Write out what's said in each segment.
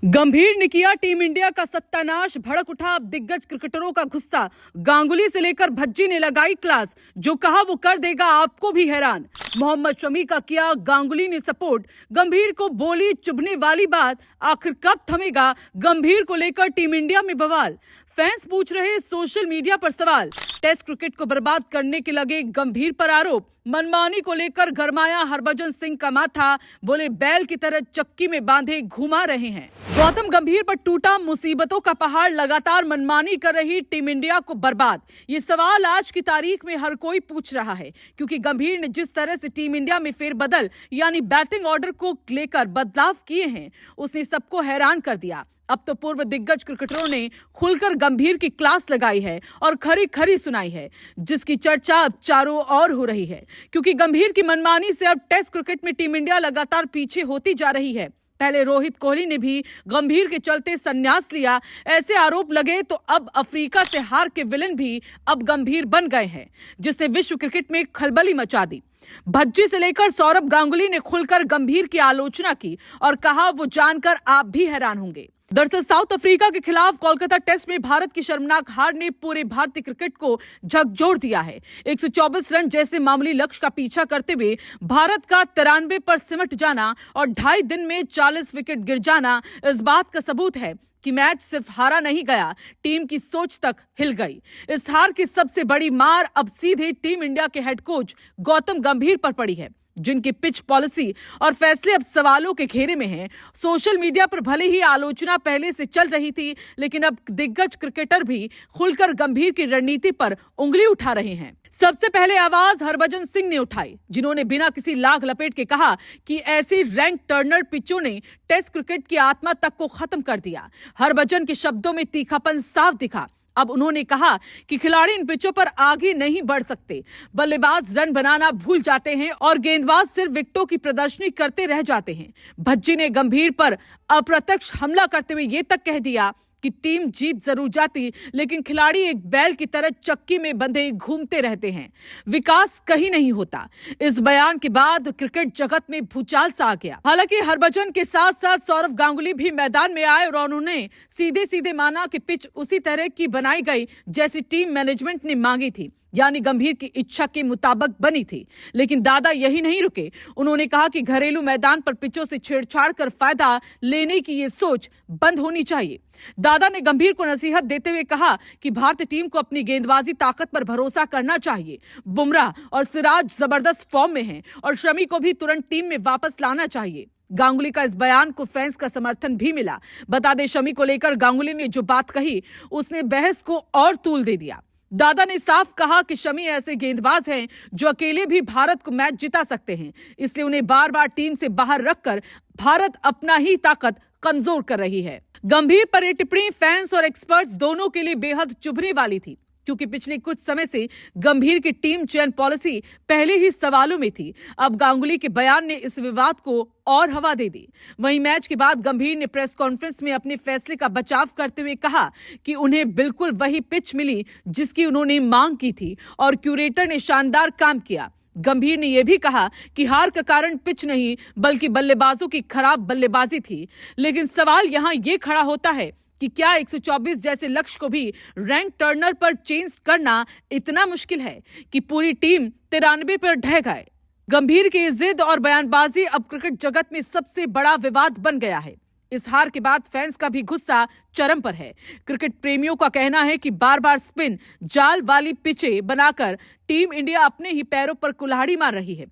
गंभीर ने किया टीम इंडिया का सत्यानाश, भड़क उठा अब दिग्गज क्रिकेटरों का गुस्सा। गांगुली से लेकर भज्जी ने लगाई क्लास, जो कहा वो कर देगा आपको भी हैरान। मोहम्मद शमी का किया गांगुली ने सपोर्ट, गंभीर को बोली चुभने वाली बात। आखिर कब थमेगा गंभीर को लेकर टीम इंडिया में बवाल। फैंस पूछ रहे सोशल मीडिया पर सवाल। टेस्ट क्रिकेट को बर्बाद करने के लगे गंभीर पर आरोप। मनमानी को लेकर गरमाया हरभजन सिंह का माथा, बोले बैल की तरह चक्की में बांधे घुमा रहे हैं। गौतम गंभीर पर टूटा मुसीबतों का पहाड़, लगातार मनमानी कर रही टीम इंडिया को बर्बाद। ये सवाल आज की तारीख में हर कोई पूछ रहा है, क्योंकि गंभीर ने जिस तरह से टीम इंडिया में फेरबदल यानी बैटिंग ऑर्डर को लेकर बदलाव किए हैं, उसने सबको हैरान कर दिया। अब तो पूर्व दिग्गज क्रिकेटरों ने खुलकर गंभीर की क्लास लगाई है और खरी खरी सुनाई है, जिसकी चर्चा अब चारों ओर हो रही है। क्योंकि गंभीर की मनमानी से अब टेस्ट क्रिकेट में टीम इंडिया लगातार पीछे होती जा रही है। पहले रोहित कोहली ने भी गंभीर के चलते संन्यास लिया, ऐसे आरोप लगे तो अब अफ्रीका से हार के विलन भी अब गंभीर बन गए हैं, जिसने विश्व क्रिकेट में खलबली मचा दी। भज्जी से लेकर सौरभ गांगुली ने खुलकर गंभीर की आलोचना की और कहा वो जानकर आप भी हैरान होंगे। दरअसल साउथ अफ्रीका के खिलाफ कोलकाता टेस्ट में भारत की शर्मनाक हार ने पूरे भारतीय क्रिकेट को झकझोर दिया है। 124 रन जैसे मामूली लक्ष्य का पीछा करते हुए भारत का 93 पर सिमट जाना और 2.5 दिन में 40 विकेट गिर जाना इस बात का सबूत है कि मैच सिर्फ हारा नहीं गया, टीम की सोच तक हिल गई। इस हार की सबसे बड़ी मार अब सीधे टीम इंडिया के हेड कोच गौतम गंभीर पर पड़ी है, जिनकी पिच पॉलिसी और फैसले अब सवालों के घेरे में हैं। सोशल मीडिया पर भले ही आलोचना पहले से चल रही थी, लेकिन अब दिग्गज क्रिकेटर भी खुलकर गंभीर की रणनीति पर उंगली उठा रहे हैं। सबसे पहले आवाज हरभजन सिंह ने उठाई, जिन्होंने बिना किसी लाग लपेट के कहा कि ऐसी रैंक टर्नर पिचों ने टेस्ट क्रिकेट की आत्मा तक को खत्म कर दिया। हरभजन के शब्दों में तीखापन साफ दिखा। अब उन्होंने कहा कि खिलाड़ी इन पिचों पर आगे नहीं बढ़ सकते, बल्लेबाज रन बनाना भूल जाते हैं और गेंदबाज सिर्फ विकेटों की प्रदर्शनी करते रह जाते हैं। भज्जी ने गंभीर पर अप्रत्यक्ष हमला करते हुए ये तक कह दिया कि टीम जीत जरूर जाती, लेकिन खिलाड़ी एक बैल की तरह चक्की में बंधे घूमते रहते हैं, विकास कहीं नहीं होता। इस बयान के बाद क्रिकेट जगत में भूचाल सा आ गया। हालांकि हरभजन के साथ साथ सौरभ गांगुली भी मैदान में आए और उन्होंने सीधे सीधे माना कि पिच उसी तरह की बनाई गई जैसी टीम मैनेजमेंट ने मांगी थी, यानी गंभीर की इच्छा के मुताबिक बनी थी। लेकिन दादा यही नहीं रुके। उन्होंने कहा कि घरेलू मैदान पर पिचों से छेड़छाड़ कर फायदा लेने की ये सोच बंद होनी चाहिए। दादा ने गंभीर को नसीहत देते हुए कहा कि भारतीय टीम को अपनी गेंदबाजी ताकत पर भरोसा करना चाहिए। बुमराह और सिराज जबरदस्त फॉर्म में हैं और शमी को भी तुरंत टीम में वापस लाना चाहिए। गांगुली का इस बयान को फैंस का समर्थन भी मिला। बता दें, शमी को लेकर गांगुली ने जो बात कही, उसने बहस को और तूल दे दिया। दादा ने साफ कहा कि शमी ऐसे गेंदबाज हैं जो अकेले भी भारत को मैच जिता सकते हैं, इसलिए उन्हें बार बार टीम से बाहर रखकर भारत अपना ही ताकत कमजोर कर रही है। गंभीर पर यह टिप्पणी फैंस और एक्सपर्ट्स दोनों के लिए बेहद चुभने वाली थी, क्योंकि पिछले कुछ समय से गंभीर की टीम चयन पॉलिसी पहले ही सवालों में थी। अब गांगुली के बयान ने इस विवाद को और हवा दे दी। वहीं मैच के बाद गंभीर ने प्रेस कॉन्फ्रेंस में अपने फैसले का बचाव करते हुए कहा कि उन्हें बिल्कुल वही पिच मिली जिसकी उन्होंने मांग की थी और क्यूरेटर ने शानदार काम किया। गंभीर ने यह भी कहा कि हार का कारण पिच नहीं, बल्कि बल्लेबाजों की खराब बल्लेबाजी थी। लेकिन सवाल यहां यह खड़ा होता है कि क्या 124 जैसे लक्ष्य को भी रैंक टर्नर पर चेंज करना इतना मुश्किल है कि पूरी टीम 93 पर ढह गए। गंभीर की जिद और बयानबाजी अब क्रिकेट जगत में सबसे बड़ा विवाद बन गया है। इस हार के बाद फैंस का भी गुस्सा चरम पर है। क्रिकेट प्रेमियों का कहना है कि बार बार स्पिन जाल वाली पिचें बनाकर टीम इंडिया अपने ही पैरों पर कुल्हाड़ी मार रही है।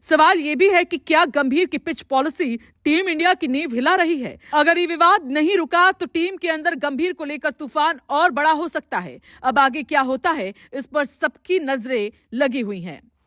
सवाल यह भी है कि क्या गंभीर की पिच पॉलिसी टीम इंडिया की नींव हिला रही है? अगर ये विवाद नहीं रुका तो टीम के अंदर गंभीर को लेकर तूफान और बड़ा हो सकता है। अब आगे क्या होता है, इस पर सबकी नजरें लगी हुई हैं।